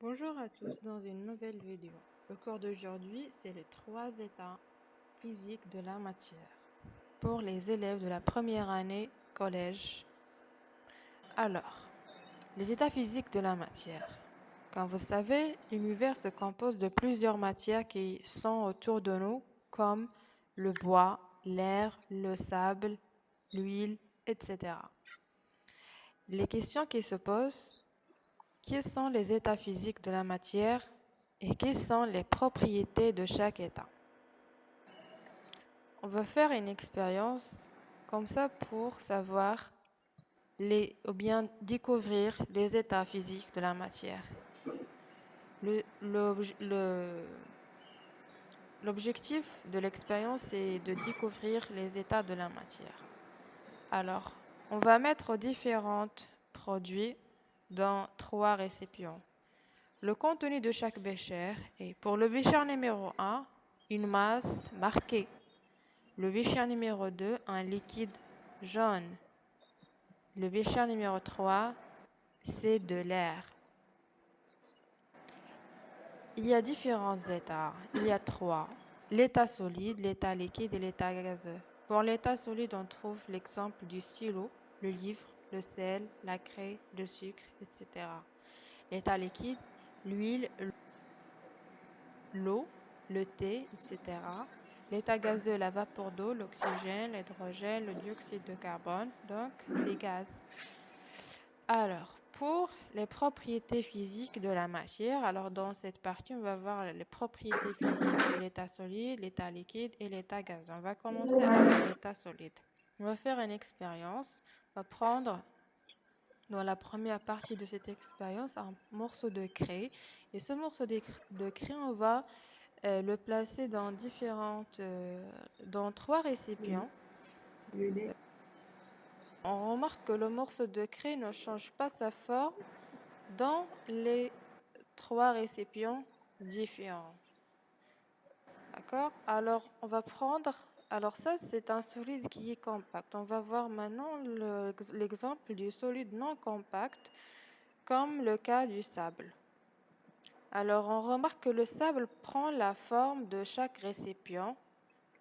Bonjour à tous dans une nouvelle vidéo. Le cours d'aujourd'hui, c'est les 3 états physiques de la matière pour les élèves de la première année collège. Alors, les états physiques de la matière. Comme vous savez, l'univers se compose de plusieurs matières qui sont autour de nous, comme le bois, l'air, le sable, l'huile, etc. Les questions qui se posent: quels sont les états physiques de la matière et quelles sont les propriétés de chaque état? On va faire une expérience comme ça pour savoir ou bien découvrir les états physiques de la matière. L'objectif de l'expérience est de découvrir les états de la matière. Alors, on va mettre différents produits dans 3 récipients. Le contenu de chaque bécher est, pour le bécher numéro 1, une masse marquée. Le bécher numéro 2, un liquide jaune. Le bécher numéro 3, c'est de l'air. Il y a différents états. Il y a 3. L'état solide, l'état liquide et l'état gazeux. Pour l'état solide, on trouve l'exemple du stylo, le livre, le sel, la craie, le sucre, etc. L'état liquide, l'huile, l'eau, le thé, etc. L'état gazeux, la vapeur d'eau, l'oxygène, l'hydrogène, le dioxyde de carbone, donc des gaz. Alors, pour les propriétés physiques de la matière, alors dans cette partie, on va voir les propriétés physiques de l'état solide, l'état liquide et l'état gazeux. On va commencer avec l'état solide. On va faire une expérience. On va prendre dans la première partie de cette expérience un morceau de craie. Et ce morceau de craie, on va le placer dans dans 3 récipients. On remarque que le morceau de craie ne change pas sa forme dans les 3 récipients différents. D'accord? Alors, on va prendre... Alors ça, c'est un solide qui est compact. On va voir maintenant l'exemple du solide non compact, comme le cas du sable. Alors, on remarque que le sable prend la forme de chaque récipient.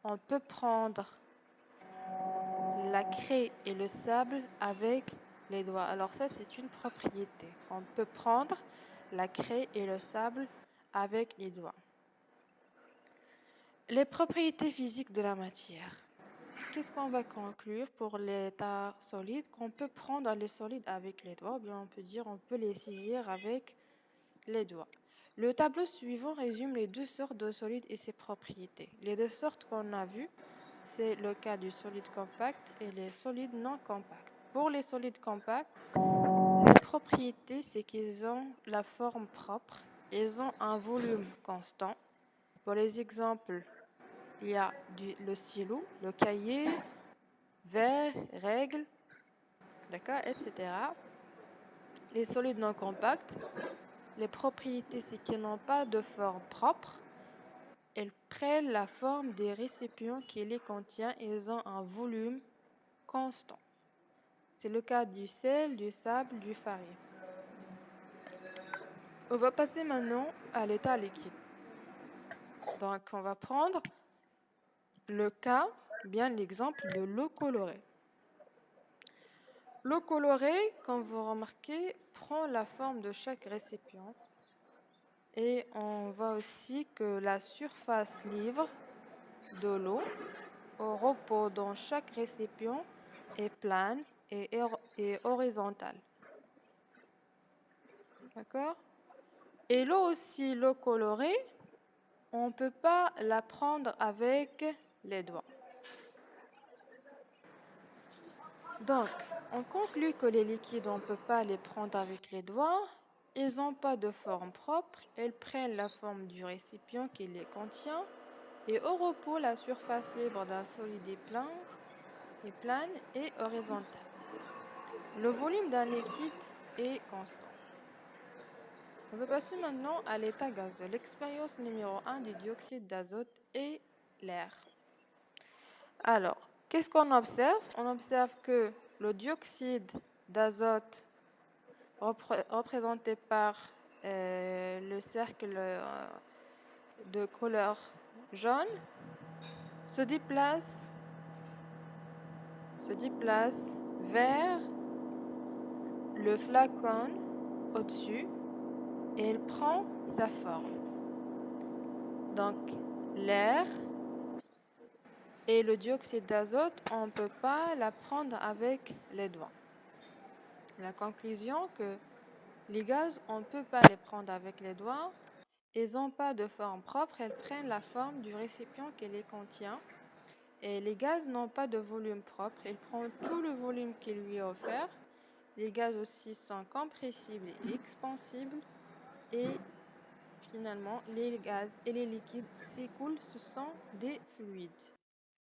On peut prendre la craie et le sable avec les doigts. Alors ça, c'est une propriété. On peut prendre la craie et le sable avec les doigts. Les propriétés physiques de la matière. Qu'est-ce qu'on va conclure pour l'état solide? Qu'on peut prendre les solides avec les doigts, ou bien on peut dire on peut les saisir avec les doigts. Le tableau suivant résume les 2 sortes de solides et ses propriétés. Les 2 sortes qu'on a vues, c'est le cas du solide compact et les solides non compacts. Pour les solides compacts, les propriétés, c'est qu'ils ont la forme propre, ils ont un volume constant. Pour les exemples, il y a le stylo, le cahier, verre, règle, d'accord, etc. Les solides non compacts, les propriétés, c'est qu'ils n'ont pas de forme propre. Elles prennent la forme des récipients qui les contiennent et ils ont un volume constant. C'est le cas du sel, du sable, du farine. On va passer maintenant à l'état liquide. Donc, on va prendre le cas, bien l'exemple de l'eau colorée. L'eau colorée, comme vous remarquez, prend la forme de chaque récipient. Et on voit aussi que la surface libre de l'eau au repos dans chaque récipient est plane et horizontale. D'accord? Et l'eau aussi, l'eau colorée, on ne peut pas la prendre avec les doigts. Donc, on conclut que les liquides, on ne peut pas les prendre avec les doigts. Ils n'ont pas de forme propre. Elles prennent la forme du récipient qui les contient. Et au repos, la surface libre d'un solide est plane et horizontale. Le volume d'un liquide est constant. On va passer maintenant à l'état gazeux. L'expérience numéro 1 du dioxyde d'azote et l'air. Alors, qu'est-ce qu'on observe? On observe que le dioxyde d'azote représenté par le cercle de couleur jaune se déplace, se déplace vers le flacon au-dessus et il prend sa forme. Donc, l'air et le dioxyde d'azote, on ne peut pas la prendre avec les doigts. La conclusion que les gaz, on ne peut pas les prendre avec les doigts. Ils n'ont pas de forme propre, elles prennent la forme du récipient qui les contient. Et les gaz n'ont pas de volume propre, ils prennent tout le volume qui lui est offert. Les gaz aussi sont compressibles et expansibles. Et finalement, les gaz et les liquides s'écoulent, ce sont des fluides.